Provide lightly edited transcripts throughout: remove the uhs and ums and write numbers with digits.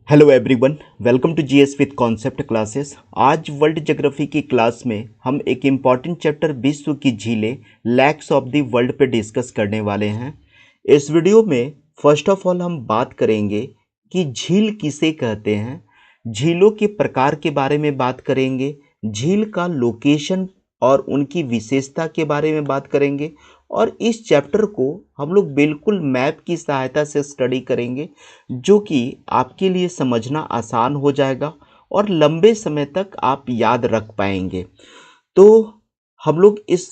Hello everyone, welcome to GS with concept classes. आज world geography की class में हम एक इम्पॉर्टेंट चैप्टर विश्व की झीलें लैक्स ऑफ द वर्ल्ड पे डिस्कस करने वाले हैं। इस वीडियो में फर्स्ट ऑफ ऑल हम बात करेंगे कि झील किसे कहते हैं, झीलों के प्रकार के बारे में बात करेंगे, झील का लोकेशन और उनकी विशेषता के बारे में बात करेंगे और इस चैप्टर को हम लोग बिल्कुल मैप की सहायता से स्टडी करेंगे जो कि आपके लिए समझना आसान हो जाएगा और लंबे समय तक आप याद रख पाएंगे। तो हम लोग इस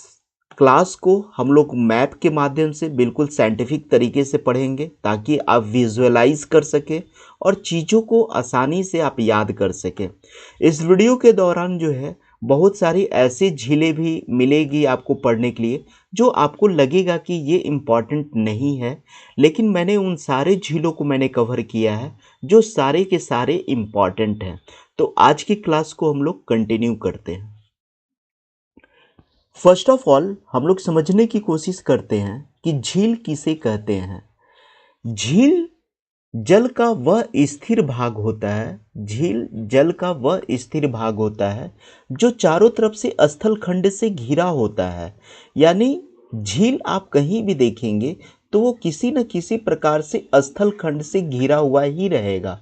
क्लास को हम लोग मैप के माध्यम से बिल्कुल साइंटिफिक तरीके से पढ़ेंगे ताकि आप विजुअलाइज कर सकें और चीज़ों को आसानी से आप याद कर सकें। इस वीडियो के दौरान जो है बहुत सारी ऐसी झीलें भी मिलेगी आपको पढ़ने के लिए जो आपको लगेगा कि ये इम्पॉर्टेंट नहीं है, लेकिन मैंने उन सारे झीलों को मैंने कवर किया है जो सारे के सारे इम्पॉर्टेंट हैं। तो आज की क्लास को हम लोग कंटिन्यू करते हैं। फर्स्ट ऑफ ऑल हम लोग समझने की कोशिश करते हैं कि झील किसे कहते हैं। झील जल का वह स्थिर भाग होता है, झील जल का वह स्थिर भाग होता है जो चारों तरफ से स्थल खंड से घिरा होता है। यानी झील आप कहीं भी देखेंगे तो वो किसी न किसी प्रकार से स्थल खंड से घिरा हुआ ही रहेगा।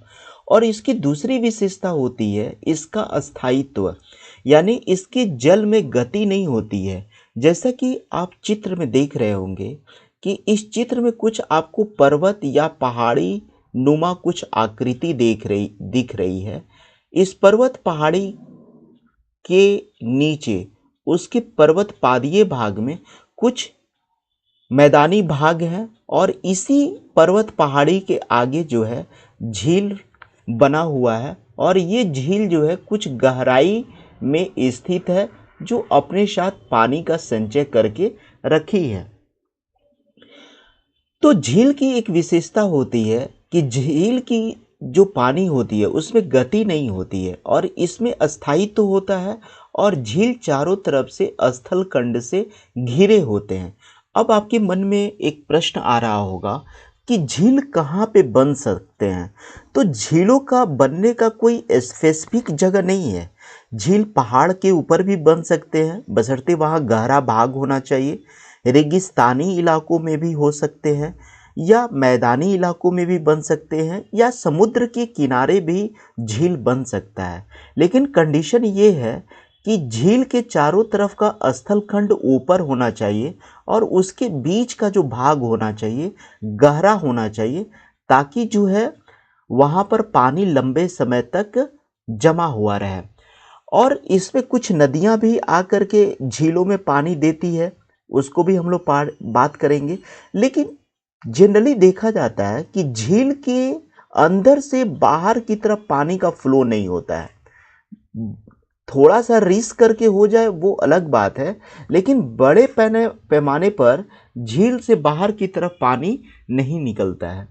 और इसकी दूसरी विशेषता होती है इसका अस्थायित्व, यानी इसके जल में गति नहीं होती है। जैसा कि आप चित्र में देख रहे होंगे कि इस चित्र में कुछ आपको पर्वत या पहाड़ी नुमा कुछ आकृति दिख रही है। इस पर्वत पहाड़ी के नीचे उसके पर्वत पादीय भाग में कुछ मैदानी भाग है और इसी पर्वत पहाड़ी के आगे जो है झील बना हुआ है और ये झील जो है कुछ गहराई में स्थित है जो अपने साथ पानी का संचय करके रखी है। तो झील की एक विशेषता होती है कि झील की जो पानी होती है उसमें गति नहीं होती है और इसमें अस्थायित्व होता है और झील चारों तरफ से स्थल खंड से घिरे होते हैं। अब आपके मन में एक प्रश्न आ रहा होगा कि झील कहाँ पे बन सकते हैं। तो झीलों का बनने का कोई स्पेसिफिक जगह नहीं है। झील पहाड़ के ऊपर भी बन सकते हैं बशर्ते वहाँ गहरा भाग होना चाहिए, रेगिस्तानी इलाकों में भी हो सकते हैं या मैदानी इलाकों में भी बन सकते हैं या समुद्र के किनारे भी झील बन सकता है। लेकिन कंडीशन ये है कि झील के चारों तरफ का स्थल खंड ऊपर होना चाहिए और उसके बीच का जो भाग होना चाहिए गहरा होना चाहिए ताकि जो है वहाँ पर पानी लंबे समय तक जमा हुआ रहे। और इसमें कुछ नदियाँ भी आकर के झीलों में पानी देती है, उसको भी हम लोग बात करेंगे। लेकिन जनरली देखा जाता है कि झील के अंदर से बाहर की तरफ पानी का फ्लो नहीं होता है। थोड़ा सा रिस्क करके हो जाए वो अलग बात है, लेकिन बड़े पैमाने पर झील से बाहर की तरफ पानी नहीं निकलता है।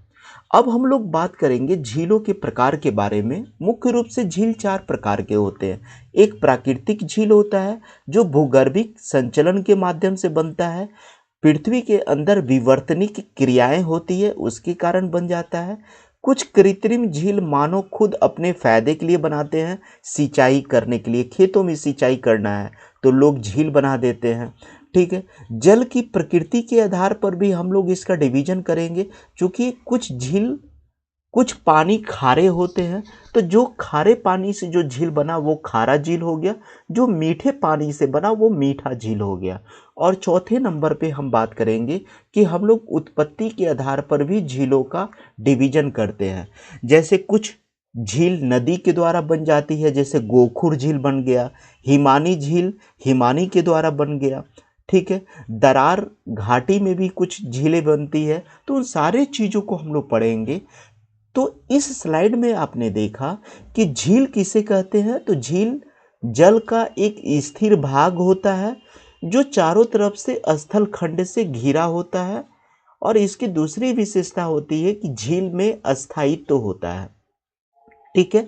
अब हम लोग बात करेंगे झीलों के प्रकार के बारे में। मुख्य रूप से झील चार प्रकार के होते हैं। एक प्राकृतिक झील होता है जो भूगर्भिक संचलन के माध्यम से बनता है, पृथ्वी के अंदर विवर्तनिक क्रियाएं होती है उसके कारण बन जाता है। कुछ कृत्रिम झील मानव खुद अपने फायदे के लिए बनाते हैं, सिंचाई करने के लिए, खेतों में सिंचाई करना है तो लोग झील बना देते हैं। ठीक है, जल की प्रकृति के आधार पर भी हम लोग इसका डिवीजन करेंगे, क्योंकि कुछ पानी खारे होते हैं तो जो खारे पानी से जो झील बना वो खारा झील हो गया, जो मीठे पानी से बना वो मीठा झील हो गया। और चौथे नंबर पे हम बात करेंगे कि हम लोग उत्पत्ति के आधार पर भी झीलों का डिवीजन करते हैं। जैसे कुछ झील नदी के द्वारा बन जाती है, जैसे गोखुर झील बन गया, हिमानी झील हिमानी के द्वारा बन गया। ठीक है, दरार घाटी में भी कुछ झीलें बनती है। तो उन सारे चीज़ों को हम लोग पढ़ेंगे। तो इस स्लाइड में आपने देखा कि झील किसे कहते हैं। तो झील जल का एक स्थिर भाग होता है जो चारों तरफ से स्थल खंड से घिरा होता है और इसकी दूसरी विशेषता होती है कि झील में अस्थायित्व होता है। ठीक है,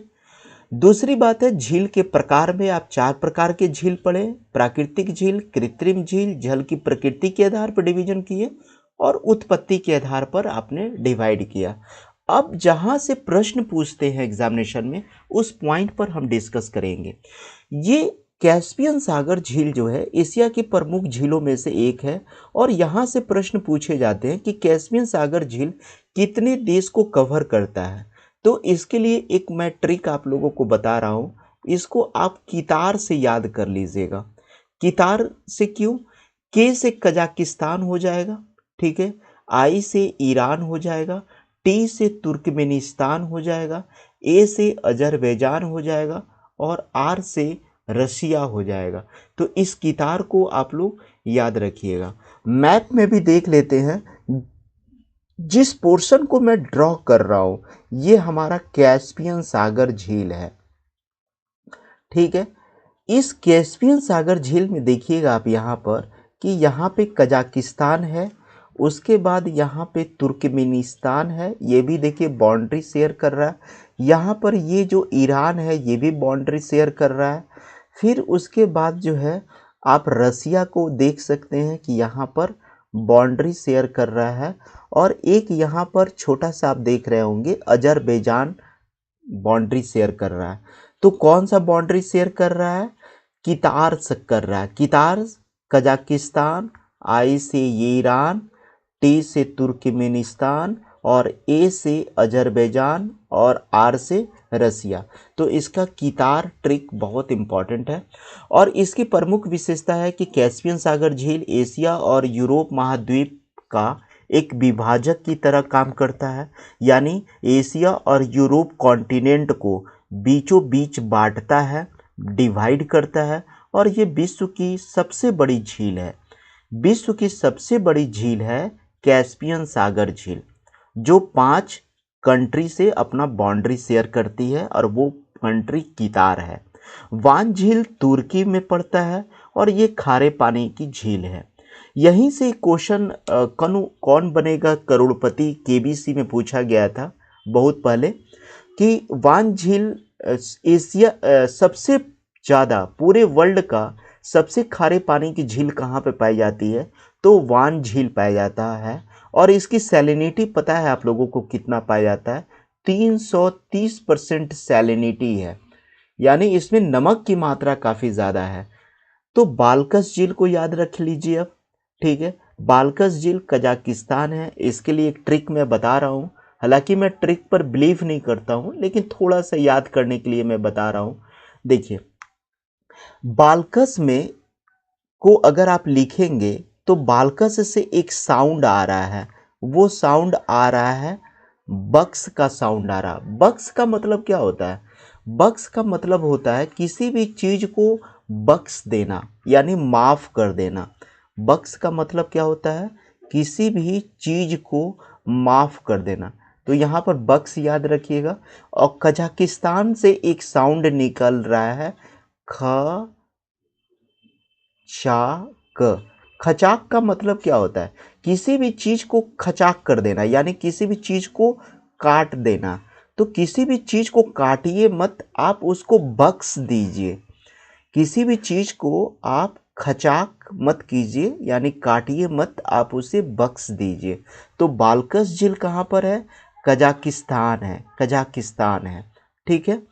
दूसरी बात है झील के प्रकार में आप चार प्रकार के झील पढ़े, प्राकृतिक झील, कृत्रिम झील, जल की प्रकृति के आधार पर डिवीजन किए और उत्पत्ति के आधार पर आपने डिवाइड किया। अब जहाँ से प्रश्न पूछते हैं एग्जामिनेशन में, उस पॉइंट पर हम डिस्कस करेंगे। ये कैस्पियन सागर झील जो है एशिया की प्रमुख झीलों में से एक है, और यहाँ से प्रश्न पूछे जाते हैं कि कैस्पियन सागर झील कितने देश को कवर करता है। तो इसके लिए एक मैं ट्रिक आप लोगों को बता रहा हूँ, इसको आप कितार से याद कर लीजिएगा। कितार से क्यों? के से कजाकिस्तान हो जाएगा, ठीक है, आई से ईरान हो जाएगा, टी से तुर्कमेनिस्तान हो जाएगा, ए से अजरबैजान हो जाएगा, और आर से रशिया हो जाएगा। तो इस कितार को आप लोग याद रखिएगा। मैप में भी देख लेते हैं, जिस पोर्शन को मैं ड्रॉ कर रहा हूं ये हमारा कैस्पियन सागर झील है, ठीक है। इस कैस्पियन सागर झील में देखिएगा आप यहाँ पर कि यहाँ पे कजाकिस्तान है, उसके बाद यहाँ पे तुर्कमेनिस्तान है, ये भी देखिए बाउंड्री शेयर कर रहा है। यहाँ पर ये जो ईरान है ये भी बाउंड्री शेयर कर रहा है। फिर उसके बाद जो है आप रसिया को देख सकते हैं कि यहाँ पर बाउंड्री शेयर कर रहा है, और एक यहाँ पर छोटा सा आप देख रहे होंगे अजरबैजान बाउंड्री शेयर कर रहा है। तो कौन सा बाउंड्री शेयर कर रहा है? कितार से कर रहा है। कितार कजाकिस्तान, आई से ईरान, टी से तुर्कमेनिस्तान, और ए से अजरबैजान, और आर से रसिया। तो इसका कितार ट्रिक बहुत इंपॉर्टेंट है। और इसकी प्रमुख विशेषता है कि कैस्पियन सागर झील एशिया और यूरोप महाद्वीप का एक विभाजक की तरह काम करता है, यानी एशिया और यूरोप कॉन्टिनेंट को बीचों बीच बांटता है, डिवाइड करता है। और ये विश्व की सबसे बड़ी झील है, विश्व की सबसे बड़ी झील है कैस्पियन सागर झील, जो 5 कंट्री से अपना बाउंड्री शेयर करती है, और वो कंट्री कितार है। वान झील तुर्की में पड़ता है, और ये खारे पानी की झील है। यहीं से क्वेश्चन कौन बनेगा करोड़पति केबीसी में पूछा गया था बहुत पहले, कि वान झील एशिया सबसे ज़्यादा पूरे वर्ल्ड का सबसे खारे पानी की झील कहाँ पे पाई जाती है? तो वान झील पाया जाता है। और इसकी सैलिनिटी पता है आप लोगों को कितना पाया जाता है? 330% सैलिनिटी है, यानी इसमें नमक की मात्रा काफ़ी ज़्यादा है। तो बाल्कस झील को याद रख लीजिए अब, ठीक है। बाल्कस झील कजाकिस्तान है। इसके लिए एक ट्रिक मैं बता रहा हूँ, हालांकि मैं ट्रिक पर बिलीव नहीं करता हूँ, लेकिन थोड़ा सा याद करने के लिए मैं बता रहा हूँ। देखिए, बाल्कस में को अगर आप लिखेंगे तो बाल्कस से एक साउंड आ रहा है, वो साउंड आ रहा है बक्स का साउंड आ रहा। बक्स का मतलब क्या होता है? बक्स का मतलब होता है किसी भी चीज़ को बख्श देना, यानी माफ़ कर देना। बक्स का मतलब क्या होता है? किसी भी चीज़ को माफ़ कर देना। तो यहाँ पर बक्स याद रखिएगा। और कजाकिस्तान से एक साउंड निकल रहा है ख चाक। खचाक का मतलब क्या होता है? किसी भी चीज़ को खचाक कर देना, यानी किसी भी चीज़ को काट देना। तो किसी भी चीज़ को काटिए मत, आप उसको बख्श दीजिए। किसी भी चीज़ को आप खचाक मत कीजिए, यानी काटिए मत, आप उसे बख्श दीजिए। तो बाल्कस झील कहाँ पर है? कजाकिस्तान है, कजाकिस्तान है, ठीक है।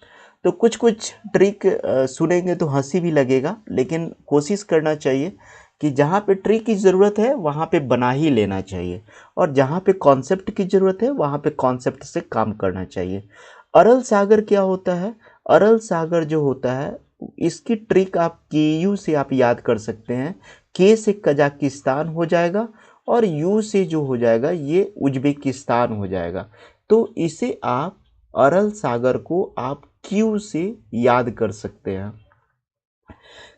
तो कुछ कुछ ट्रिक सुनेंगे तो हंसी भी लगेगा, लेकिन कोशिश करना चाहिए कि जहाँ पे ट्रिक की ज़रूरत है वहाँ पे बना ही लेना चाहिए, और जहाँ पे कॉन्सेप्ट की ज़रूरत है वहाँ पे कॉन्सेप्ट से काम करना चाहिए। अरल सागर क्या होता है? अरल सागर जो होता है, इसकी ट्रिक आप के यू से आप याद कर सकते हैं। के से कजाकिस्तान हो जाएगा, और यू से जो हो जाएगा ये उज्बेकिस्तान हो जाएगा। तो इसे आप अरल सागर को आप क्यू से याद कर सकते हैं।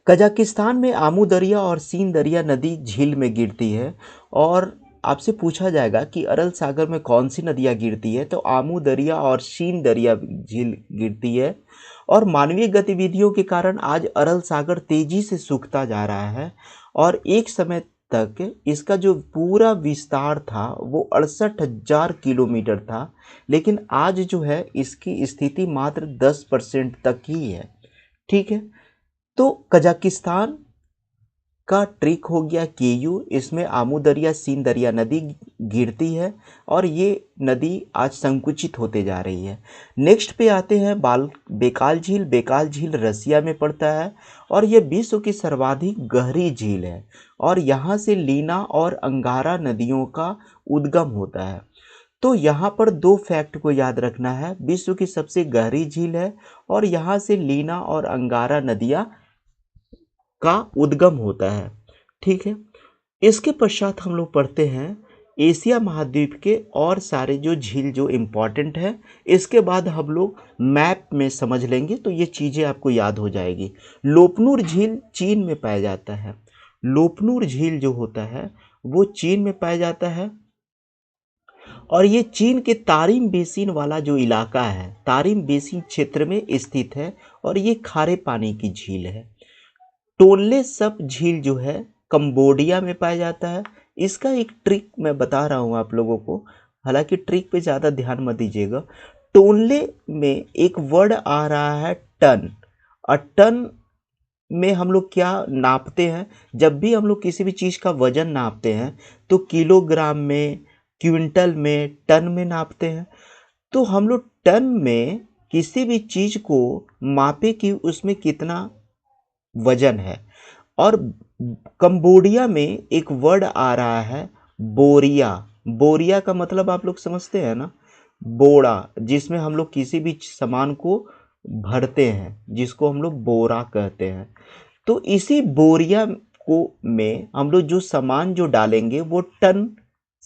कजाकिस्तान में आमू दरिया और सीन दरिया नदी झील में गिरती है, और आपसे पूछा जाएगा कि अरल सागर में कौन सी नदियाँ गिरती है, तो आमू दरिया और शीन दरिया झील गिरती है। और मानवीय गतिविधियों के कारण आज अरल सागर तेजी से सूखता जा रहा है, और एक समय तक इसका जो पूरा विस्तार था वो 68,000 किलोमीटर था, लेकिन आज जो है इसकी स्थिति मात्र 10% तक ही है, ठीक है। तो कजाकिस्तान का ट्रिक हो गया केयू। इसमें आमू दरिया सीन दरिया नदी गिरती है और ये नदी आज संकुचित होते जा रही है। नेक्स्ट पे आते हैं बेकाल झील। बेकाल झील रसिया में पड़ता है और ये विश्व की सर्वाधिक गहरी झील है और यहाँ से लीना और अंगारा नदियों का उद्गम होता है। तो यहाँ पर दो फैक्ट को याद रखना है, विश्व की सबसे गहरी झील है और यहाँ से लीना और अंगारा नदियाँ का उद्गम होता है। ठीक है, इसके पश्चात हम लोग पढ़ते हैं एशिया महाद्वीप के और सारे जो झील जो इम्पॉर्टेंट है। इसके बाद हम लोग मैप में समझ लेंगे तो ये चीज़ें आपको याद हो जाएगी। लोपनूर झील चीन में पाया जाता है। लोपनूर झील जो होता है वो चीन में पाया जाता है और ये चीन के तारिम बेसिन वाला जो इलाका है, तारिम बेसिन क्षेत्र में स्थित है और ये खारे पानी की झील है। टोनले सप झील जो है कंबोडिया में पाया जाता है। इसका एक ट्रिक मैं बता रहा हूँ आप लोगों को, हालांकि ट्रिक पे ज़्यादा ध्यान मत दीजिएगा। टोनले में एक वर्ड आ रहा है टन, और टन में हम लोग क्या नापते हैं? जब भी हम लोग किसी भी चीज़ का वजन नापते हैं तो किलोग्राम में, क्विंटल में, टन में नापते हैं। तो हम लोग टन में किसी भी चीज़ को मापे कि उसमें कितना वजन है। और कंबोडिया में एक वर्ड आ रहा है बोरिया। बोरिया का मतलब आप लोग समझते हैं ना, बोरा, जिसमें हम लोग किसी भी सामान को भरते हैं, जिसको हम लोग बोरा कहते हैं। तो इसी बोरिया को में हम लोग जो सामान जो डालेंगे वो टन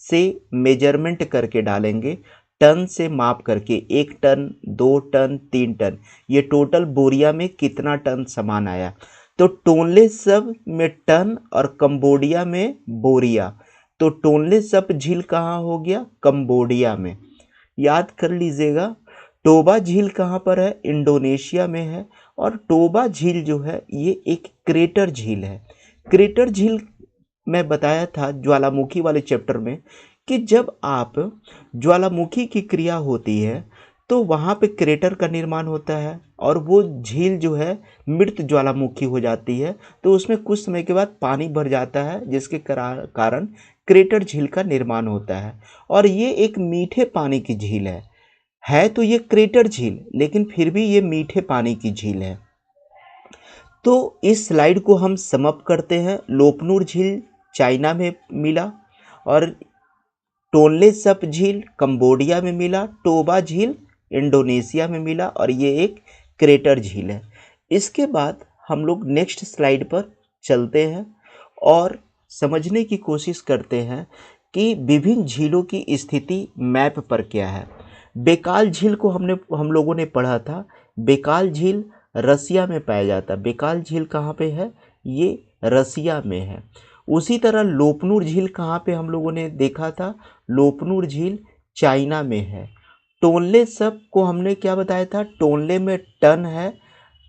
से मेजरमेंट करके डालेंगे, टन से माप करके, 1 टन, 2 टन, 3 टन, ये टोटल बोरिया में कितना टन सामान आया। तो टोनले सब में टन और कंबोडिया में बोरिया। तो टोनले सब झील कहाँ हो गया? कंबोडिया में। याद कर लीजिएगा। टोबा झील कहाँ पर है? इंडोनेशिया में है। और टोबा झील जो है ये एक क्रेटर झील है। क्रेटर झील मैं बताया था ज्वालामुखी वाले चैप्टर में कि जब आप ज्वालामुखी की क्रिया होती है तो वहाँ पे क्रेटर का निर्माण होता है और वो झील जो है मृत ज्वालामुखी हो जाती है। तो उसमें कुछ समय के बाद पानी भर जाता है जिसके कारण क्रेटर झील का निर्माण होता है। और ये एक मीठे पानी की झील है तो ये क्रेटर झील, लेकिन फिर भी ये मीठे पानी की झील है। तो इस स्लाइड को हम समअप करते हैं। लोपनूर झील चाइना में मिला और टोनले सप झील कंबोडिया में मिला, टोबा झील इंडोनेशिया में मिला और ये एक क्रेटर झील है। इसके बाद हम लोग नेक्स्ट स्लाइड पर चलते हैं और समझने की कोशिश करते हैं कि विभिन्न झीलों की स्थिति मैप पर क्या है। बेकाल झील को हम लोगों ने पढ़ा था। बेकाल झील रसिया में पाया जाता है। बेकाल झील कहाँ पे है? ये रसिया में है। उसी तरह लोपनूर झील कहाँ पे हम लोगों ने देखा था? लोपनूर झील चाइना में है। टोनले सब को हमने क्या बताया था? टोनले में टन है,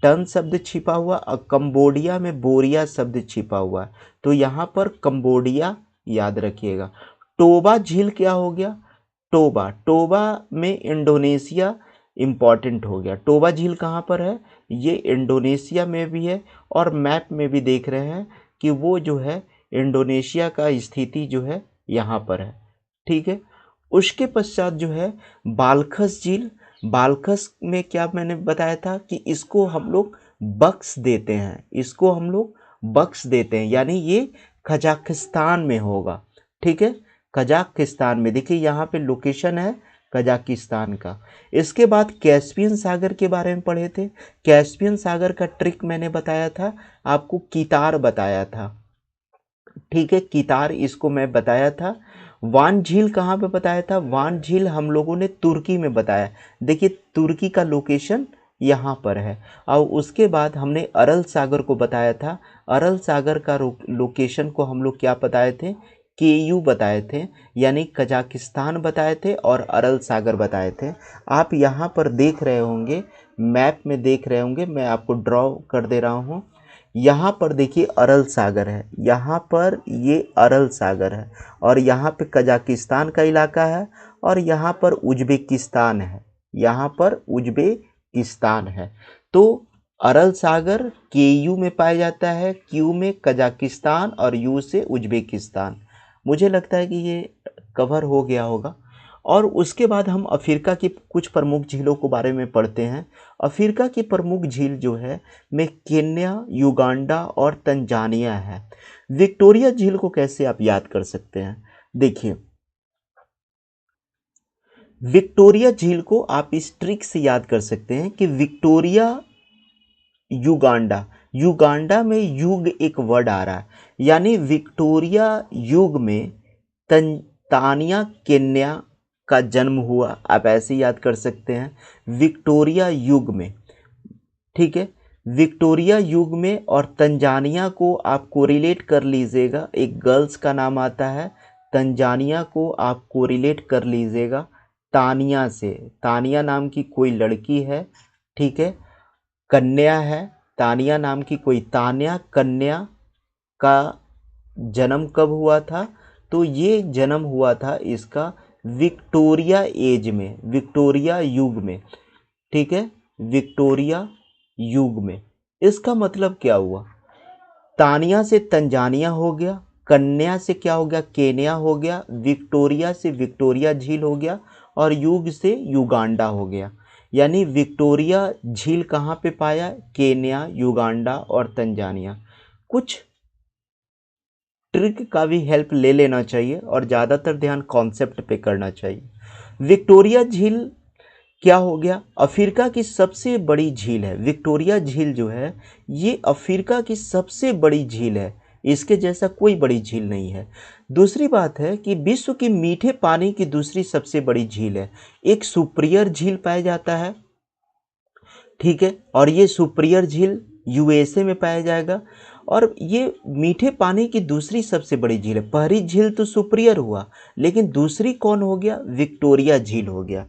टन शब्द छिपा हुआ, और कंबोडिया में बोरिया शब्द छिपा हुआ। तो यहाँ पर कंबोडिया याद रखिएगा। टोबा झील क्या हो गया? टोबा। टोबा में इंडोनेशिया इम्पॉर्टेंट हो गया। टोबा झील कहाँ पर है? ये इंडोनेशिया में भी है और मैप में भी देख रहे हैं कि वो जो है इंडोनेशिया का स्थिति जो है यहाँ पर है। ठीक है। उसके पश्चात जो है बालखस झील। बालखस में क्या मैंने बताया था कि इसको हम लोग बक्स देते हैं, इसको हम लोग बक्स देते हैं, यानी ये कजाकिस्तान में होगा। ठीक है, कजाकिस्तान में। देखिए यहाँ पे लोकेशन है कजाकिस्तान का। इसके बाद कैस्पियन सागर के बारे में पढ़े थे। कैस्पियन सागर का ट्रिक मैंने बताया था आपको, कितार बताया था। ठीक है, कितार इसको मैं बताया था। वान झील कहाँ पे बताया था? वान झील हम लोगों ने तुर्की में बताया। देखिए तुर्की का लोकेशन यहाँ पर है। और उसके बाद हमने अरल सागर को बताया था। अरल सागर का लोकेशन को हम लोग क्या बताए थे? केयू बताए थे, यानी कजाकिस्तान बताए थे और अरल सागर बताए थे। आप यहाँ पर देख रहे होंगे, मैप में देख रहे होंगे, मैं आपको ड्रॉ कर दे रहा हूँ। यहाँ पर देखिए अरल सागर है, यहाँ पर ये अरल सागर है और यहाँ पे कजाकिस्तान का इलाका है और यहाँ पर उज्बेकिस्तान है, यहाँ पर उज्बेकिस्तान है। तो अरल सागर केयू में पाया जाता है, क्यू में कजाकिस्तान और यू से उज्बेकिस्तान। मुझे लगता है कि ये कवर हो गया होगा। और उसके बाद हम अफ्रीका की कुछ प्रमुख झीलों के बारे में पढ़ते हैं। अफ्रीका की प्रमुख झील जो है में केन्या, युगांडा और तंजानिया है। विक्टोरिया झील को कैसे आप याद कर सकते हैं? देखिए, विक्टोरिया झील को आप इस ट्रिक से याद कर सकते हैं कि विक्टोरिया युगांडा, युगांडा में युग एक वर्ड आ रहा है, यानी विक्टोरिया युग में तंजानिया केन्या का जन्म हुआ। आप ऐसे याद कर सकते हैं, विक्टोरिया युग में। ठीक है, विक्टोरिया युग में, और तंजानिया को आप कोरिलेट कर लीजिएगा, एक गर्ल्स का नाम आता है। तंजानिया को आप कोरिलेट कर लीजिएगा तानिया से। तानिया नाम की कोई लड़की है, ठीक है, कन्या है। तानिया नाम की कोई तान्या कन्या का जन्म कब हुआ था? तो ये जन्म हुआ था इसका विक्टोरिया एज में, विक्टोरिया युग में। ठीक है, विक्टोरिया युग में। इसका मतलब क्या हुआ? तानिया से तंजानिया हो गया, कन्या से क्या हो गया? केन्या हो गया, विक्टोरिया से विक्टोरिया झील हो गया, और युग से युगांडा हो गया। यानी विक्टोरिया झील कहाँ पे पाया? केन्या, युगांडा और तंजानिया। कुछ ट्रिक का भी हेल्प ले लेना चाहिए और ज़्यादातर ध्यान कॉन्सेप्ट पे करना चाहिए। विक्टोरिया झील क्या हो गया? अफ्रीका की सबसे बड़ी झील है। विक्टोरिया झील जो है ये अफ्रीका की सबसे बड़ी झील है, इसके जैसा कोई बड़ी झील नहीं है। दूसरी बात है कि विश्व की मीठे पानी की दूसरी सबसे बड़ी झील है। एक सुपिरियर झील पाया जाता है, ठीक है, और ये सुपिरियर झील यूएसए में पाया जाएगा। और ये मीठे पानी की दूसरी सबसे बड़ी झील है। पहली झील तो सुपिरियर हुआ, लेकिन दूसरी कौन हो गया? विक्टोरिया झील हो गया।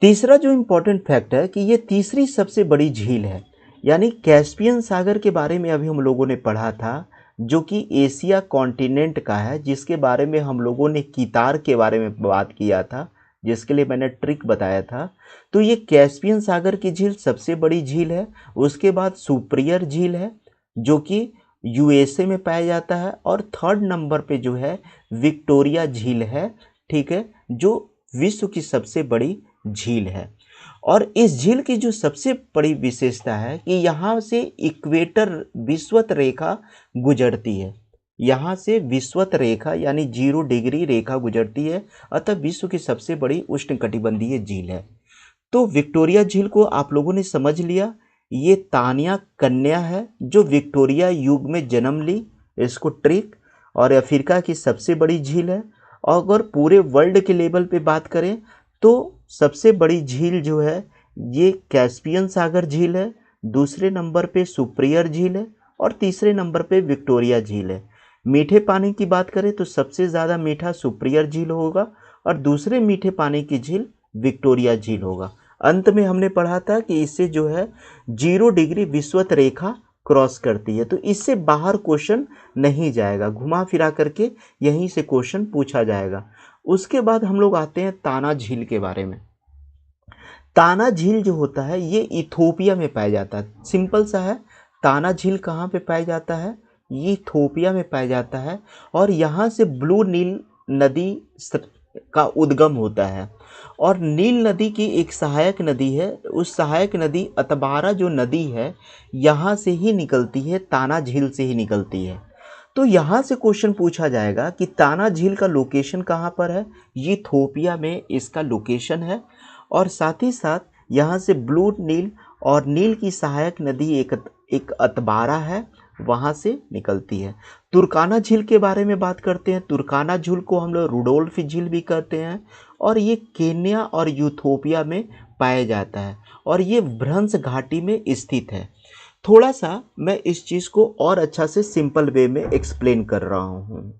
तीसरा जो इम्पोर्टेंट फैक्ट है कि ये तीसरी सबसे बड़ी झील है। यानी कैस्पियन सागर के बारे में अभी हम लोगों ने पढ़ा था, जो कि एशिया कॉन्टिनेंट का है, जिसके बारे में हम लोगों ने कितार के बारे में बात किया था, जिसके लिए मैंने ट्रिक बताया था। तो ये कैस्पियन सागर की झील सबसे बड़ी झील है। उसके बाद सुपिरियर झील है, जो कि यूएसए में पाया जाता है। और थर्ड नंबर पे जो है विक्टोरिया झील है, ठीक है, जो विश्व की सबसे बड़ी झील है। और इस झील की जो सबसे बड़ी विशेषता है कि यहाँ से इक्वेटर विषुवत रेखा गुजरती है। यहाँ से विषुवत रेखा यानी 0 डिग्री रेखा गुजरती है, अतः विश्व की सबसे बड़ी उष्णकटिबंधीय झील है। तो विक्टोरिया झील को आप लोगों ने समझ लिया। ये तानिया कन्या है जो विक्टोरिया युग में जन्म ली, इसको ट्रिक। और अफ्रीका की सबसे बड़ी झील है। और अगर पूरे वर्ल्ड के लेवल पे बात करें तो सबसे बड़ी झील जो है ये कैस्पियन सागर झील है, दूसरे नंबर पे सुपिरियर झील है, और तीसरे नंबर पे विक्टोरिया झील है। मीठे पानी की बात करें तो सबसे ज़्यादा मीठा सुपिरियर झील होगा, और दूसरे मीठे पानी की झील विक्टोरिया झील होगा। अंत में हमने पढ़ा था कि इससे जो है 0 डिग्री विषुवत रेखा क्रॉस करती है, तो इससे बाहर क्वेश्चन नहीं जाएगा, घुमा फिरा करके यहीं से क्वेश्चन पूछा जाएगा। उसके बाद हम लोग आते हैं ताना झील के बारे में। ताना झील जो होता है ये इथोपिया में पाया जाता है। सिंपल सा है, ताना झील कहाँ पे पाया जाता है? ये इथोपिया में पाया जाता है। और यहाँ से ब्लू नील नदी का उद्गम होता है। और नील नदी की एक सहायक नदी है, उस सहायक नदी अतबारा जो नदी है यहाँ से ही निकलती है, ताना झील से ही निकलती है। तो यहाँ से क्वेश्चन पूछा जाएगा कि ताना झील का लोकेशन कहाँ पर है? ये इथोपिया में इसका लोकेशन है। और साथ ही साथ यहाँ से ब्लू नील और नील की सहायक नदी एक अतबारा है, वहाँ से निकलती है। तुर्काना झील के बारे में बात करते हैं। तुर्काना झील को हम लोग रुडोल्फ झील भी कहते हैं, और ये केन्या और यूथोपिया में पाया जाता है, और ये भ्रंश घाटी में स्थित है। थोड़ा सा मैं इस चीज़ को और अच्छा से सिंपल वे में एक्सप्लेन कर रहा हूँ,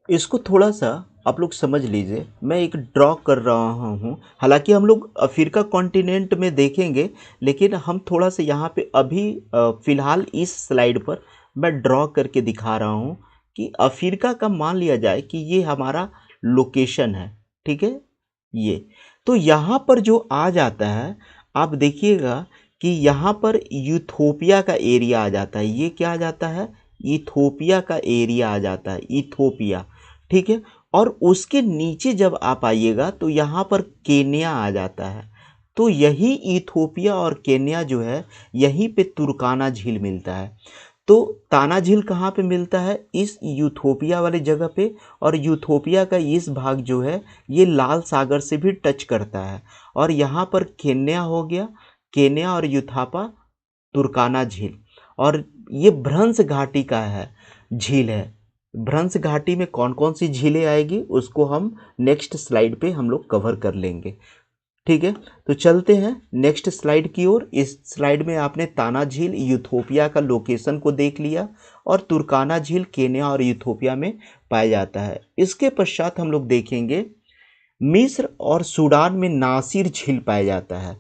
इसको थोड़ा सा आप लोग समझ लीजिए। मैं एक ड्रॉ कर रहा हूँ, हालांकि हम लोग अफ्रीका कॉन्टिनेंट में देखेंगे, लेकिन हम थोड़ा सा यहाँ पे अभी फ़िलहाल इस स्लाइड पर मैं ड्रॉ करके दिखा रहा हूँ कि अफ्रीका का मान लिया जाए कि ये हमारा लोकेशन है, ठीक है। ये तो यहाँ पर जो आ जाता है, आप देखिएगा कि यहाँ पर यूथोपिया का एरिया आ जाता है। ये क्या आ जाता है? इथोपिया का एरिया आ जाता है, इथोपिया। ठीक है। और उसके नीचे जब आप आइएगा तो यहाँ पर केन्या आ जाता है। तो यही इथोपिया और केन्या जो है, यहीं पे तुर्काना झील मिलता है। तो ताना झील कहाँ पे मिलता है? इस यूथोपिया वाले जगह पे। और यूथोपिया का इस भाग जो है ये लाल सागर से भी टच करता है। और यहाँ पर केन्या हो गया, केन्या और यूथापा, तुर्काना झील। और ये भ्रंश घाटी का है, झील है। भ्रंश घाटी में कौन कौन सी झीलें आएगी उसको हम नेक्स्ट स्लाइड पे हम लोग कवर कर लेंगे। ठीक है, तो चलते हैं नेक्स्ट स्लाइड की ओर। इस स्लाइड में आपने ताना झील यूथोपिया का लोकेशन को देख लिया और तुर्काना झील केन्या और यूथोपिया में पाया जाता है। इसके पश्चात हम लोग देखेंगे मिस्र और सूडान में नासिर झील पाया जाता है।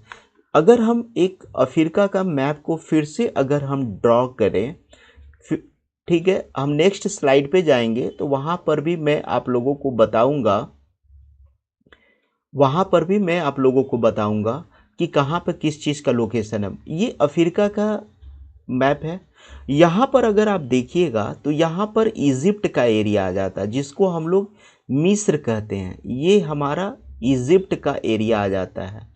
अगर हम एक अफ्रीका का मैप को फिर से अगर हम ड्रॉ करें, ठीक है, हम नेक्स्ट स्लाइड पे जाएंगे तो वहाँ पर भी मैं आप लोगों को बताऊंगा, कि कहाँ पर किस चीज़ का लोकेशन है। ये अफ्रीका का मैप है। यहाँ पर अगर आप देखिएगा तो यहाँ पर इजिप्ट का एरिया आ जाता है, जिसको हम लोग मिस्र कहते हैं। ये हमारा इजिप्ट का एरिया आ जाता है।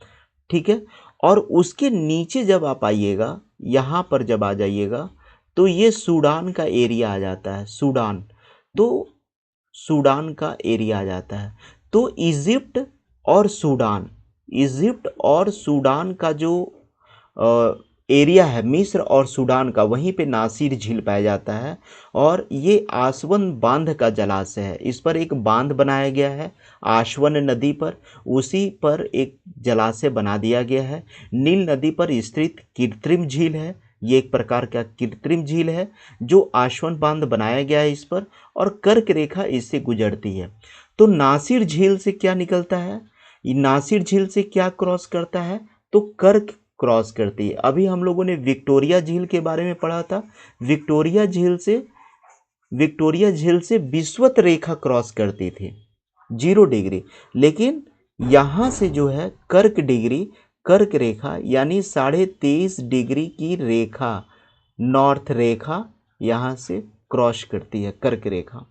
ठीक है। और उसके नीचे जब आप आइएगा, यहाँ पर जब आ जाइएगा तो ये सूडान का एरिया आ जाता है, सूडान। तो सूडान का एरिया आ जाता है। तो इजिप्ट और सूडान का जो एरिया है मिस्र और सूडान का, वहीं पे नासिर झील पाया जाता है। और ये आसवन बांध का जलाशय है। इस पर एक बांध बनाया गया है आसवन नदी पर, उसी पर एक जलाशय बना दिया गया है। नील नदी पर स्थित कृत्रिम झील है। ये एक प्रकार का कृत्रिम झील है जो आसवन बांध बनाया गया है इस पर, और कर्क रेखा इससे गुजरती है। तो नासिर झील से क्या निकलता है? नासिर झील से क्या क्रॉस करता है? तो कर्क क्रॉस करती है। अभी हम लोगों ने विक्टोरिया झील के बारे में पढ़ा था। विक्टोरिया झील से विषुवत रेखा क्रॉस करती थी 0 डिग्री, लेकिन यहाँ से जो है कर्क रेखा यानी 23.5 डिग्री की रेखा, नॉर्थ रेखा यहाँ से क्रॉस करती है, कर्क रेखा।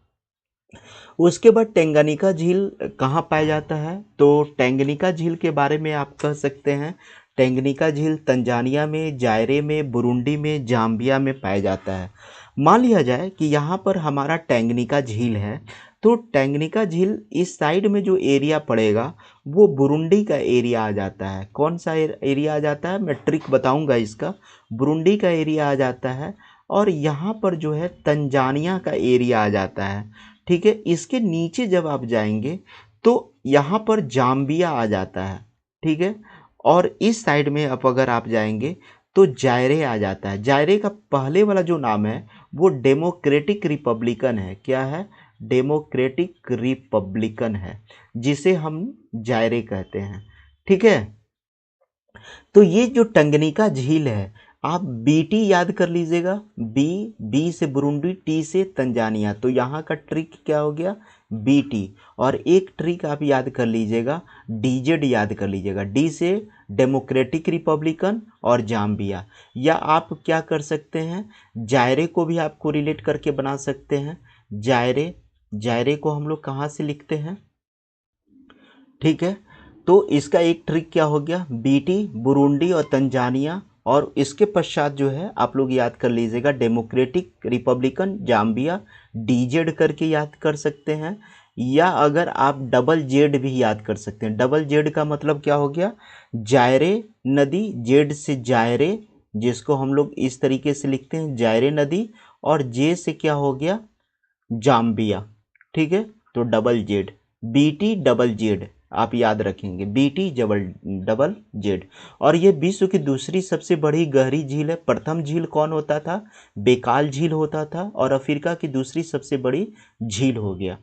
उसके बाद टेंगानिका झील कहाँ पाया जाता है? तो टेंगनिका झील के बारे में आप कह सकते हैं, टेंगनिका झील तंजानिया में, जायरे में, बुरुंडी में, जाम्बिया में पाया जाता है। मान लिया जाए कि यहाँ पर हमारा टेंगनिका झील है, तो टेंगनिका झील इस साइड में जो एरिया पड़ेगा वो बुरुंडी का एरिया आ जाता है। कौन सा एरिया आ जाता है? मैं ट्रिक बताऊंगा इसका। बुरुंडी का एरिया आ जाता है। और यहाँ पर जो है तंजानिया का एरिया आ जाता है। ठीक है। इसके नीचे जब आप जाएंगे तो यहाँ पर जाम्बिया आ जाता है। ठीक है। और इस साइड में अगर आप जाएंगे तो जायरे आ जाता है। जायरे का पहले वाला जो नाम है वो डेमोक्रेटिक रिपब्लिकन है। क्या है? डेमोक्रेटिक रिपब्लिकन है, जिसे हम जायरे कहते हैं। ठीक है। तो ये जो टंगनिका झील है, आप बीटी याद कर लीजिएगा। बी से बुरुंडी, टी से तंजानिया। तो यहाँ का ट्रिक क्या हो गया? बीटी। और एक ट्रिक आप याद कर लीजिएगा, डीजेड याद कर लीजिएगा। डी से डेमोक्रेटिक रिपब्लिकन और जाम्बिया। या आप क्या कर सकते हैं, जायरे को भी आपको रिलेट करके बना सकते हैं। जायरे को हम लोग कहाँ से लिखते हैं? ठीक है। तो इसका एक ट्रिक क्या हो गया? बीटी, बुरुंडी और तंजानिया। और इसके पश्चात जो है आप लोग याद कर लीजिएगा डेमोक्रेटिक रिपब्लिकन, जाम्बिया, डीजेड करके याद कर सकते हैं। या अगर आप डबल जेड भी याद कर सकते हैं। डबल जेड का मतलब क्या हो गया? जायरे नदी, जेड से जायरे, जिसको हम लोग इस तरीके से लिखते हैं जायरे नदी। और जे से क्या हो गया? जाम्बिया। ठीक है। तो double Z, BT double Z आप याद रखेंगे, बीटी डबल जेड। और ये विश्व की दूसरी सबसे बड़ी गहरी झील है। प्रथम झील कौन होता था? बेकाल झील होता था। और अफ्रीका की दूसरी सबसे बड़ी झील हो गया।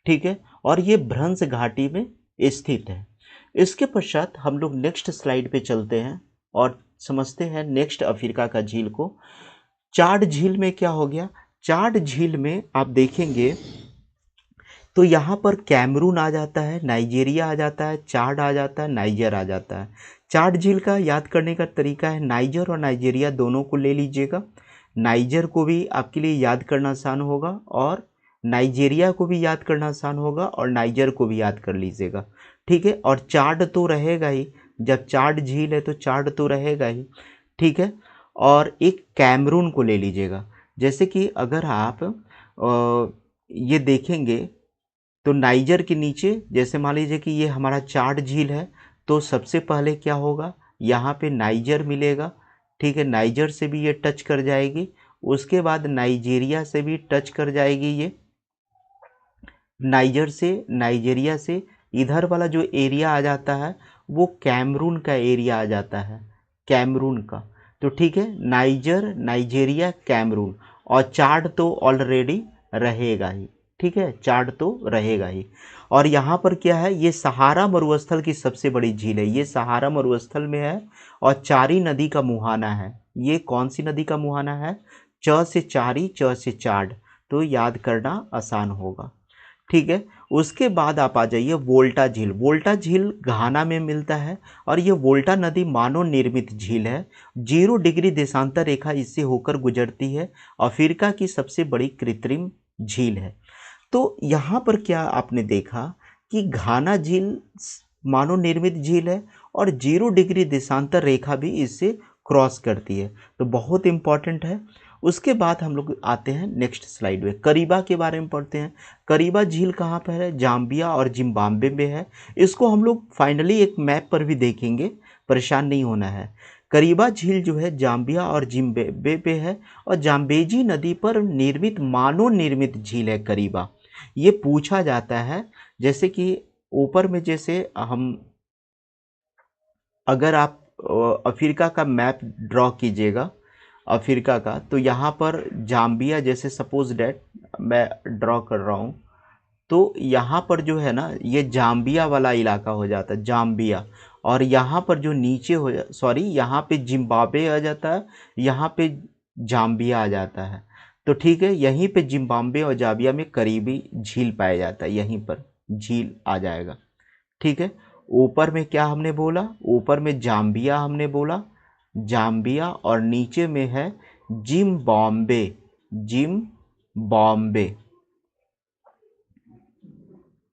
ठीक है। और ये भ्रंश घाटी में स्थित है। इसके पश्चात हम लोग नेक्स्ट स्लाइड पे चलते हैं और समझते हैं नेक्स्ट अफ्रीका का झील को। चाड झील में क्या हो गया? चाड झील में आप देखेंगे तो यहाँ पर कैमरून आ जाता है, नाइजीरिया आ जाता है, चाड आ जाता है, नाइजर आ जाता है। चाड झील का याद करने का तरीका है, नाइजर और नाइजीरिया दोनों को ले लीजिएगा। नाइजर को भी आपके लिए याद करना आसान होगा और नाइजीरिया को भी याद करना आसान होगा और नाइजर को भी याद कर लीजिएगा, ठीक है। और चाड तो रहेगा ही, जब चाड झील है तो चाड तो रहेगा ही, ठीक है। और एक कैमरून को ले लीजिएगा। जैसे कि अगर आप ये देखेंगे तो नाइजर के नीचे, जैसे मान लीजिए कि ये हमारा चाड झील है, तो सबसे पहले क्या होगा, यहाँ पे नाइजर मिलेगा, ठीक है। नाइजर से भी ये टच कर जाएगी, उसके बाद नाइजीरिया से भी टच कर जाएगी ये। नाइजर से, नाइजीरिया से इधर वाला जो एरिया आ जाता है वो कैमरून का एरिया आ जाता है, कैमरून का। तो ठीक है, नाइजर, नाइजीरिया, कैमरून, और चाड तो ऑलरेडी रहेगा ही, ठीक है, चाड तो रहेगा ही। और यहाँ पर क्या है, ये सहारा मरुस्थल की सबसे बड़ी झील है, ये सहारा मरुस्थल में है और चारी नदी का मुहाना है। ये कौन सी नदी का मुहाना है, च से चारी, च से चाड, तो याद करना आसान होगा, ठीक है। उसके बाद आप आ जाइए वोल्टा झील। वोल्टा झील घाना में मिलता है और ये वोल्टा नदी मानव निर्मित झील है। 0 डिग्री देशांतर रेखा इससे होकर गुजरती है। अफ्रीका की सबसे बड़ी कृत्रिम झील है। तो यहाँ पर क्या आपने देखा कि घाना झील मानव निर्मित झील है और 0 डिग्री देशांतर रेखा भी इससे क्रॉस करती है, तो बहुत इंपॉर्टेंट है। उसके बाद हम लोग आते हैं नेक्स्ट स्लाइड में, करीबा के बारे में पढ़ते हैं। करीबा झील कहाँ पर है, जाम्बिया और जिम्बाब्वे में है। इसको हम लोग फाइनली एक मैप पर भी देखेंगे, परेशान नहीं होना है। करीबा झील जो है जाम्बिया और जिम्बाब्वे पे है और जाम्बेजी नदी पर निर्मित मानव निर्मित झील है करीबा। ये पूछा जाता है, जैसे कि ऊपर में, जैसे हम, अगर आप अफ्रीका का मैप ड्रॉ कीजिएगा अफ्रीका का, तो यहाँ पर जाम्बिया, जैसे सपोज डेट मैं ड्रॉ कर रहा हूँ, तो यहाँ पर जो है ना, ये जाम्बिया वाला इलाका हो जाता है, जाम्बिया। और यहाँ पर जो नीचे हो सॉरी यहाँ पे जिम्बाब्वे आ जाता है, यहाँ पे जाम्बिया आ जाता है। तो ठीक है, यहीं पे जिम्बाब्वे और जाम्बिया में करीबी झील पाया जाता है, यहीं पर झील आ जाएगा, ठीक है। ऊपर में क्या हमने बोला, ऊपर में जाम्बिया हमने बोला, जाम्बिया, और नीचे में है जिम्बाब्वे, जिम्बाब्वे,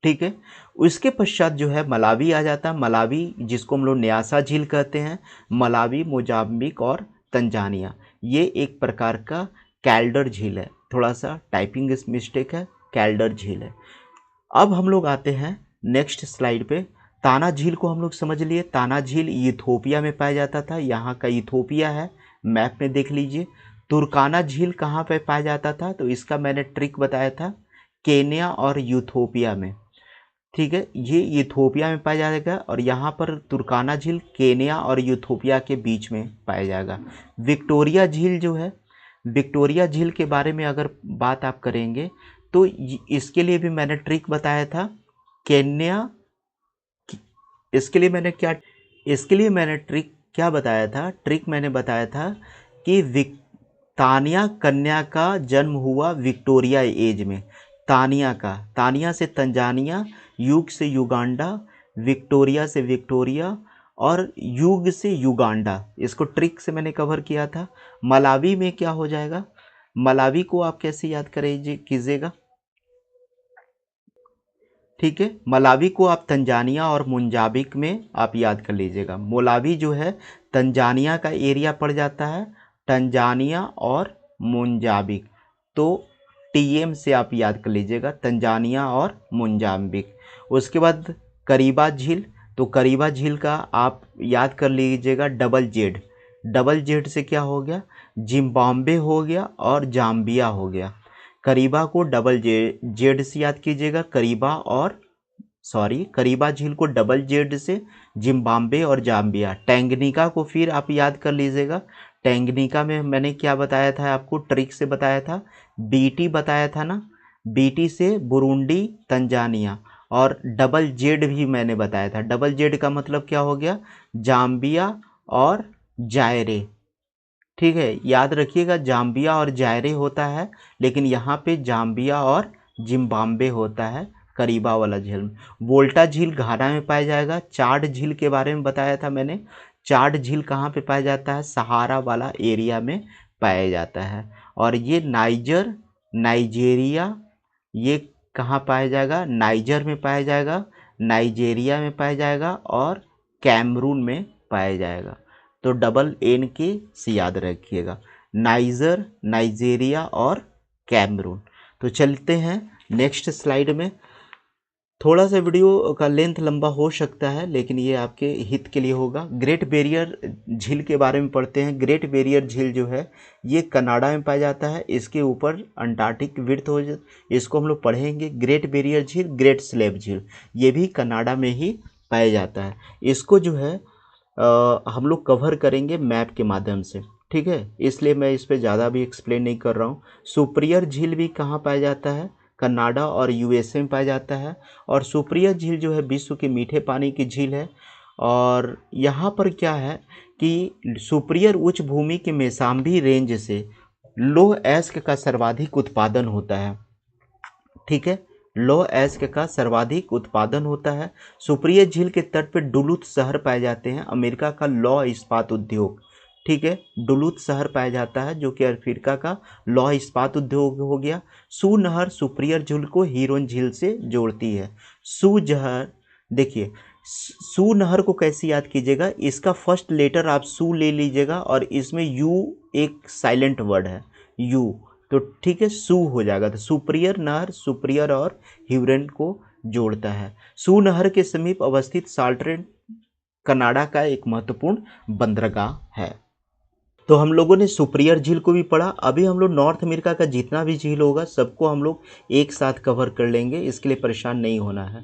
ठीक है। उसके पश्चात जो है मलावी आ जाता है, मलावी जिसको हम लोग न्यासा झील कहते हैं, मलावी, मोजाम्बिक और तंजानिया। ये एक प्रकार का कैल्डर झील है, थोड़ा सा टाइपिंग मिस्टेक है, कैल्डर झील है। अब हम लोग आते हैं नेक्स्ट स्लाइड पे। ताना झील को हम लोग समझ लिए। ताना झील इथोपिया में पाया जाता था, यहाँ का इथोपिया है, मैप में देख लीजिए। तुर्काना झील कहाँ पे पाया जाता था, तो इसका मैंने ट्रिक बताया था, केन्या और यूथोपिया में, ठीक है। ये इथोपिया में पाया जाएगा और यहाँ पर तुर्काना झील केन्या और यूथोपिया के बीच में पाया जाएगा। विक्टोरिया झील जो है, विक्टोरिया झील के बारे में अगर बात आप करेंगे तो इसके लिए भी मैंने ट्रिक बताया था, केन्या, इसके लिए मैंने क्या, इसके लिए मैंने ट्रिक क्या बताया था, ट्रिक मैंने बताया था कि तानिया कन्या का जन्म हुआ विक्टोरिया एज में। तानिया का, तानिया से तंजानिया, युग से युगांडा, विक्टोरिया से विक्टोरिया और युग से युगांडा, इसको ट्रिक से मैंने कवर किया था। मलावी में क्या हो जाएगा, मलावी को आप कैसे याद कीजिएगा, ठीक है। मलावी को आप तंजानिया और मुंजाबिक में आप याद कर लीजिएगा। मोलावी जो है तंजानिया का एरिया पड़ जाता है, तंजानिया और मुंजाबिक, तो टीएम से आप याद कर लीजिएगा, तंजानिया और मुंजाबिक। उसके बाद करीबा झील, तो करीबा झील का आप याद कर लीजिएगा डबल जेड। डबल जेड से क्या हो गया, जिम्बाब्वे हो गया और जाम्बिया हो गया। करीबा को डबल जेड से याद कीजिएगा, करीबा और करीबा झील को डबल जेड से जिम्बाब्वे और जाम्बिया। टैंगनिका को फिर आप याद कर लीजिएगा। टैंगनिका में मैंने क्या बताया था आपको, ट्रिक से बताया था, बीटी बताया था ना, बीटी से बुरुंडी, तंजानिया, और डबल जेड भी मैंने बताया था। डबल जेड का मतलब क्या हो गया, जाम्बिया और जायरे, ठीक है। याद रखिएगा जाम्बिया और जायरे होता है, लेकिन यहाँ पे जाम्बिया और जिम्बाब्वे होता है करीबा वाला झील। वोल्टा झील घाना में पाया जाएगा। चाड झील के बारे में बताया था मैंने, चाड झील कहाँ पे पाया जाता है? सहारा वाला एरिया में पाया जाता है। और ये नाइजेरिया, ये कहाँ पाया जाएगा? नाइजर में पाया जाएगा, नाइजेरिया में पाया जाएगा और कैमरून में पाया जाएगा। तो डबल एन के से याद रखिएगा, नाइजर, नाइजेरिया और कैमरून। तो चलते हैं नेक्स्ट स्लाइड में। थोड़ा सा वीडियो का लेंथ लंबा हो सकता है, लेकिन ये आपके हित के लिए होगा। ग्रेट बैरियर झील के बारे में पढ़ते हैं। ग्रेट बैरियर झील जो है ये कनाडा में पाया जाता है, इसके ऊपर अंटार्कटिक विड्थ हो इसको हम लोग पढ़ेंगे। ग्रेट बैरियर झील, ग्रेट स्लेव झील, ये भी कनाडा में ही पाया जाता है। इसको जो है हम लोग कवर करेंगे मैप के माध्यम से, ठीक है, इसलिए मैं इस पर ज़्यादा भी एक्सप्लेन नहीं कर रहा हूँ। सुपीरियर झील भी कहाँ पाया जाता है? कनाडा और यूएसए में पाया जाता है। और सुपीरियर झील जो है विश्व के मीठे पानी की झील है। और यहाँ पर क्या है कि सुपीरियर उच्च भूमि के मेसाम्बी रेंज से लोह एस्क का सर्वाधिक उत्पादन होता है, ठीक है, लोह एस्क का सर्वाधिक उत्पादन होता है। सुपीरियर झील के तट पर डुलूथ शहर पाए जाते हैं, अमेरिका का लौह इस्पात उद्योग, ठीक है, डुलूथ शहर पाया जाता है जो कि अफ्रीका का लौह इस्पात उद्योग हो गया। सू नहर सुपीरियर झील को हीरोन झील से जोड़ती है। सू जहर, देखिए सू नहर को कैसे याद कीजिएगा? इसका फर्स्ट लेटर आप सू ले लीजिएगा और इसमें यू एक साइलेंट वर्ड है, यू, तो ठीक है, सू हो जाएगा। तो सुपीरियर नहर सुपीरियर और ह्यूरन को जोड़ता है। सू नहर के समीप अवस्थित साल्टरेन कनाडा का एक महत्वपूर्ण बंदरगाह है। तो हम लोगों ने सुपीरियर झील को भी पढ़ा। अभी हम लोग नॉर्थ अमेरिका का जितना भी झील होगा सबको हम लोग एक साथ कवर कर लेंगे, इसके लिए परेशान नहीं होना है।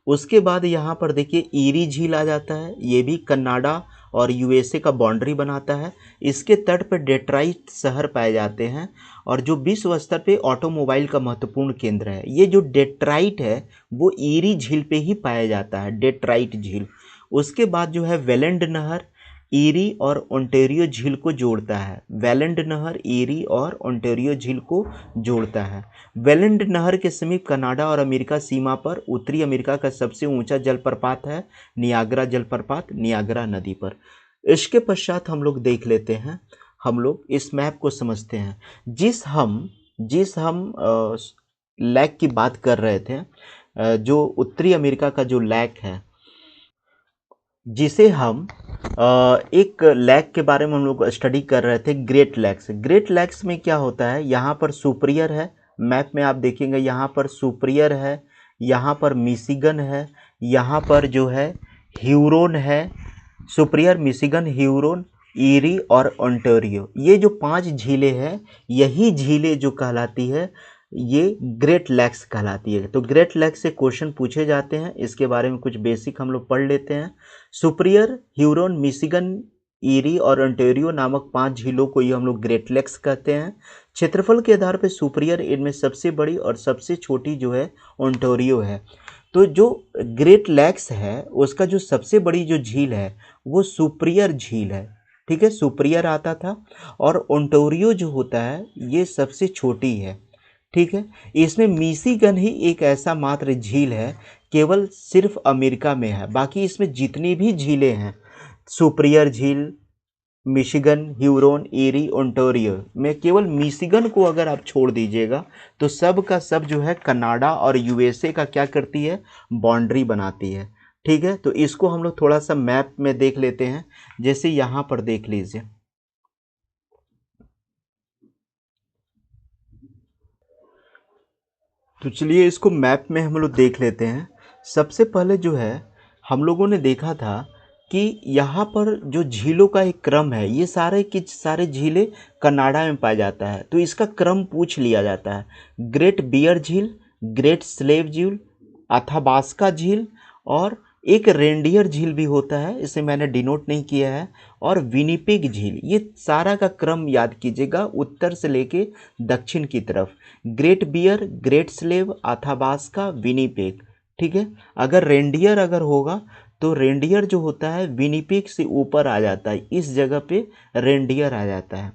उसके बाद यहाँ पर देखिए ईरी झील आ जाता है, ये भी कनाडा और यूएसए का बाउंड्री बनाता है। इसके तट पर डेट्राइट शहर पाए जाते हैं और जो विश्व स्तर पे ऑटोमोबाइल का महत्वपूर्ण केंद्र है। ये जो डेट्राइट है वो ईरी झील पे ही पाया जाता है, डेट्राइट झील। उसके बाद जो है वेलेंड नहर ईरी और ओंटारियो झील को जोड़ता है। वेलेंड नहर ईरी और ओंटारियो झील को जोड़ता है। वेलेंड नहर के समीप कनाडा और अमेरिका सीमा पर उत्तरी अमेरिका का सबसे ऊंचा जलप्रपात है नियाग्रा जलप्रपात, नियाग्रा नदी पर। इसके पश्चात हम लोग देख लेते हैं, हम लोग इस मैप को समझते हैं। जिस हम लैक की बात कर रहे थे, जो उत्तरी अमेरिका का जो लैक है, जिसे हम एक लैक के बारे में हम लोग स्टडी कर रहे थे, ग्रेट लैक्स। ग्रेट लैक्स में क्या होता है, यहाँ पर सुपीरियर है, मैप में आप देखेंगे यहाँ पर सुपीरियर है, यहाँ पर मिशिगन है, यहाँ पर जो है ह्यूरोन है, सुपीरियर, मिशिगन, ह्यूरोन, ईरी और ओंटारियो, ये जो 5 झीलें हैं, यही झीलें जो कहलाती है ये ग्रेट लैक्स कहलाती है। तो ग्रेट लैक्स से क्वेश्चन पूछे जाते हैं, इसके बारे में कुछ बेसिक हम लोग पढ़ लेते हैं। सुपीरियर, ह्यूरोन, मिशिगन, ईरी और ओंटारियो नामक 5 झीलों को ही हम लोग ग्रेट लैक्स कहते हैं। क्षेत्रफल के आधार पर सुपीरियर इनमें सबसे बड़ी और सबसे छोटी जो है ओंटारियो है। तो जो ग्रेट लैक्स है उसका जो सबसे बड़ी जो झील है वो सुपीरियर झील है, ठीक है, सुपीरियर आता था। और ओंटारियो जो होता है ये सबसे छोटी है, ठीक है। इसमें मिशिगन ही एक ऐसा मात्र झील है, केवल सिर्फ अमेरिका में है। बाकी इसमें जितनी भी झीलें हैं, सुपीरियर झील, मिशिगन, ह्यूरोन, ईरी, ओंटारियो में केवल मिशिगन को अगर आप छोड़ दीजिएगा तो सब का सब जो है कनाडा और यूएसए का क्या करती है, बाउंड्री बनाती है, ठीक है। तो इसको हम लोग थोड़ा सा मैप में देख लेते हैं, जैसे यहाँ पर देख लीजिए। तो चलिए इसको मैप में हम लोग देख लेते हैं। सबसे पहले जो है हम लोगों ने देखा था कि यहाँ पर जो झीलों का एक क्रम है, ये सारे की सारे झीलें कनाडा में पाया जाता है, तो इसका क्रम पूछ लिया जाता है। ग्रेट बियर झील, ग्रेट स्लेव झील, अथाबास्का झील और एक रेंडियर झील भी होता है, इसे मैंने डिनोट नहीं किया है, और विनिपेग झील। ये सारा का क्रम याद कीजिएगा उत्तर से लेके दक्षिण की तरफ। Great Bear, Great Slave, Athabasca, Winnipeg, ठीक है। अगर रेंडियर अगर होगा तो रेंडियर जो होता है विनिपेग से ऊपर आ जाता है, इस जगह पे रेंडियर आ जाता है,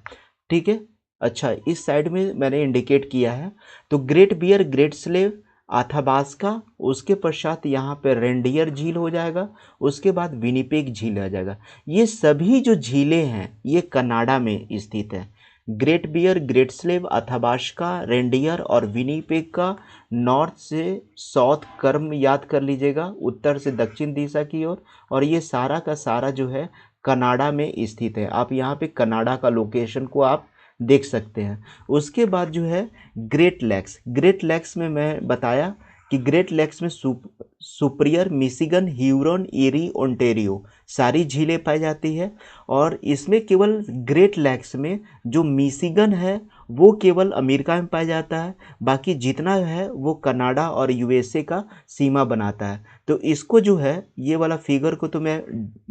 ठीक है। अच्छा, इस साइड में मैंने इंडिकेट किया है। तो Great Bear, Great Slave, Athabasca, उसके पश्चात यहाँ पे रेंडियर झील हो जाएगा, उसके बाद विनिपेग झील आ जाएगा। ये सभी जो झीलें हैं ये कनाडा में स्थित है। Great Bear, Great Slave, Athabasca, Reindeer और विनिपेग का नॉर्थ से साउथ कर्व याद कर लीजिएगा, उत्तर से दक्षिण दिशा की ओर, और ये सारा का सारा जो है कनाडा में स्थित है। आप यहाँ पे कनाडा का लोकेशन को आप देख सकते हैं। उसके बाद जो है ग्रेट लेक्स, ग्रेट लेक्स में मैं बताया कि ग्रेट लेक्स में सुपरियर, मिशिगन, ह्यूरन, एरी, ओंटारियो सारी झीलें पाई जाती है। और इसमें केवल ग्रेट लेक्स में जो मिशिगन है वो केवल अमेरिका में पाया जाता है, बाकी जितना है वो कनाडा और यूएसए का सीमा बनाता है। तो इसको जो है ये वाला फिगर को तो मैं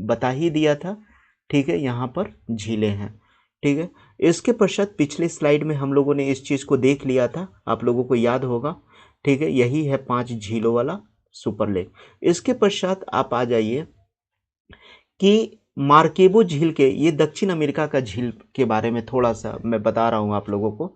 बता ही दिया था, ठीक है, यहाँ पर झीलें हैं, ठीक है। इसके पश्चात पिछले स्लाइड में हम लोगों ने इस चीज़ को देख लिया था, आप लोगों को याद होगा, ठीक है, यही है 5 झीलों वाला सुपर लेक। इसके पश्चात आप आ जाइए कि मार्केबो झील के, ये दक्षिण अमेरिका का झील के बारे में थोड़ा सा मैं बता रहा हूँ आप लोगों को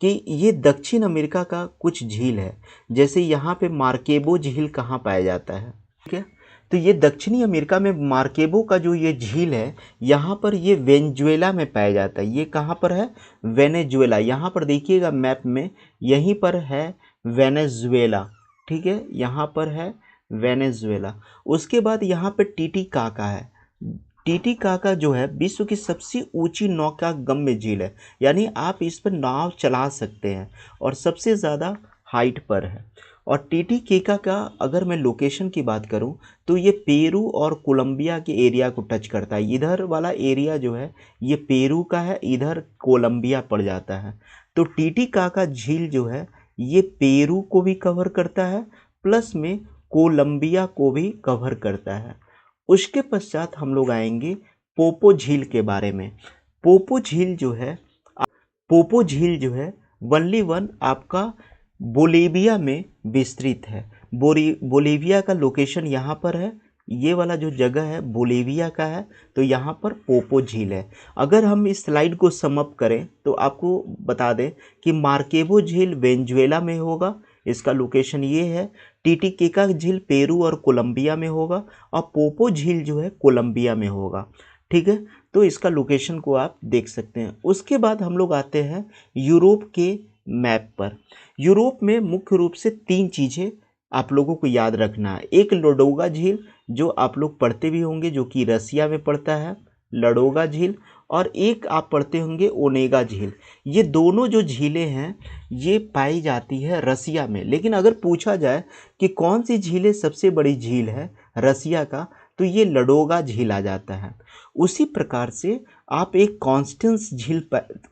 कि ये दक्षिण अमेरिका का कुछ झील है। जैसे यहाँ पे मार्केबो झील कहाँ पाया जाता है, ठीक है, तो ये दक्षिणी अमेरिका में मार्केबो का जो ये झील है यहाँ पर ये वेनेजुएला में पाया जाता है। ये कहाँ पर है, वेनेजुएला, यहाँ पर देखिएगा मैप में, यहीं पर है वेनेजुएला, ठीक है, यहाँ पर है वेनेजुएला। उसके बाद यहाँ पे टीटीकाका है। टीटीकाका जो है विश्व की सबसे ऊंची नौकागम्य झील है, यानी आप इस पर नाव चला सकते हैं और सबसे ज़्यादा हाइट पर है। और टीटीकेका का अगर मैं लोकेशन की बात करूं तो ये पेरू और कोलंबिया के एरिया को टच करता है। इधर वाला एरिया जो है ये पेरू का है, इधर कोलंबिया पड़ जाता है। तो टीटीकाका झील जो है ये पेरू को भी कवर करता है, प्लस में कोलंबिया को भी कवर करता है। उसके पश्चात हम लोग आएंगे पोपो झील के बारे में। पोपो झील जो है, पोपो झील जो है वनली वन आपका बोलिविया में विस्तृत है। बोलिविया का लोकेशन यहाँ पर है, ये वाला जो जगह है बोलिविया का है, तो यहाँ पर पोपो झील है। अगर हम इस स्लाइड को समअप करें तो आपको बता दें कि मार्केबो झील वेनेजुएला में होगा, इसका लोकेशन ये है। टीटीकेका झील पेरू और कोलंबिया में होगा, और पोपो झील जो है कोलंबिया में होगा, ठीक है। तो इसका लोकेशन को आप देख सकते हैं। उसके बाद हम लोग आते हैं यूरोप के मैप पर। यूरोप में मुख्य रूप से 3 चीज़ें आप लोगों को याद रखना है। एक लडोगा झील जो आप लोग पढ़ते भी होंगे, जो कि रसिया में पड़ता है, लडोगा झील, और एक आप पढ़ते होंगे ओनेगा झील। ये दोनों जो झीलें हैं ये पाई जाती है रसिया में। लेकिन अगर पूछा जाए कि कौन सी झीलें सबसे बड़ी झील है रसिया का, तो ये लडोगा झील आ जाता है। उसी प्रकार से आप एक कॉन्स्टेंस झील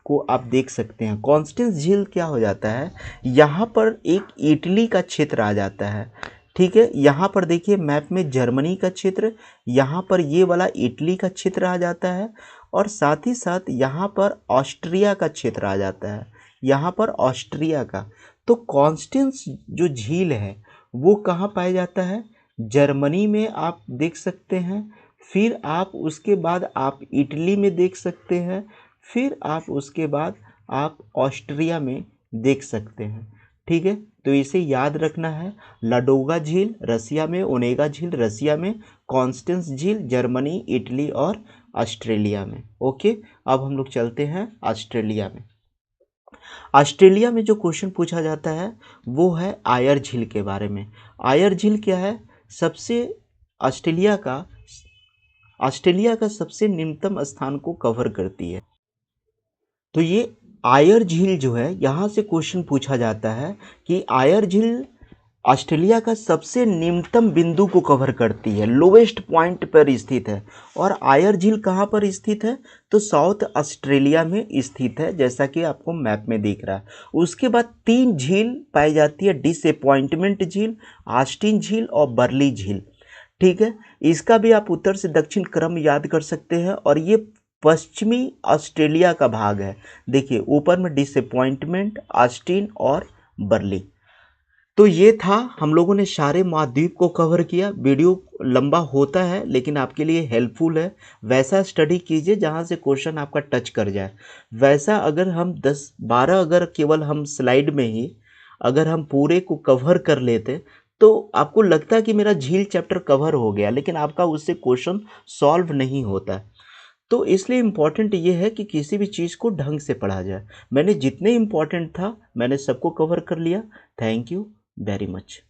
को आप देख सकते हैं। कॉन्स्टेंस झील क्या हो जाता है, यहाँ पर एक इटली का क्षेत्र आ जाता है, ठीक है। यहाँ पर देखिए मैप में जर्मनी का क्षेत्र, यहाँ पर ये वाला इटली का क्षेत्र आ जाता है, और साथ ही साथ यहाँ पर ऑस्ट्रिया का क्षेत्र आ जाता है, यहाँ पर ऑस्ट्रिया का। तो कॉन्स्टेंस जो झील है वो कहाँ पाया जाता है, जर्मनी में आप देख सकते हैं, फिर आप उसके बाद आप इटली में देख सकते हैं, फिर आप उसके बाद आप ऑस्ट्रिया में देख सकते हैं, ठीक है। तो इसे याद रखना है, लाडोगा झील रसिया में, ओनेगा झील रसिया में, कॉन्स्टेंस झील जर्मनी, इटली और ऑस्ट्रेलिया में। ओके, अब हम लोग चलते हैं ऑस्ट्रेलिया में। ऑस्ट्रेलिया में जो क्वेश्चन पूछा जाता है वो है आयर झील के बारे में। आयर झील क्या है, सबसे ऑस्ट्रेलिया का सबसे निम्नतम स्थान को कवर करती है। तो ये आयर झील जो है, यहाँ से क्वेश्चन पूछा जाता है कि आयर झील ऑस्ट्रेलिया का सबसे निम्नतम बिंदु को कवर करती है, लोवेस्ट पॉइंट पर स्थित है। और आयर झील कहाँ पर स्थित है, तो साउथ ऑस्ट्रेलिया में स्थित है, जैसा कि आपको मैप में दिख रहा है। उसके बाद 3 झील पाई जाती है, डिसअपॉइंटमेंट झील, ऑस्टिन झील और बर्ली झील, ठीक है। इसका भी आप उत्तर से दक्षिण क्रम याद कर सकते हैं। और ये पश्चिमी ऑस्ट्रेलिया का भाग है। देखिए ऊपर में डिसअपॉइंटमेंट, ऑस्टिन और बर्ली। तो ये था, हम लोगों ने सारे महाद्वीप को कवर किया। वीडियो लंबा होता है लेकिन आपके लिए हेल्पफुल है। वैसा स्टडी कीजिए जहाँ से क्वेश्चन आपका टच कर जाए। वैसा अगर हम 10-12 अगर केवल हम स्लाइड में ही अगर हम पूरे को कवर कर लेते तो आपको लगता कि मेरा झील चैप्टर कवर हो गया, लेकिन आपका उससे क्वेश्चन सॉल्व नहीं होता। तो इसलिए इम्पॉर्टेंट ये है कि किसी भी चीज़ को ढंग से पढ़ा जाए। मैंने जितने इम्पॉर्टेंट था मैंने सबको कवर कर लिया। Thank you very much.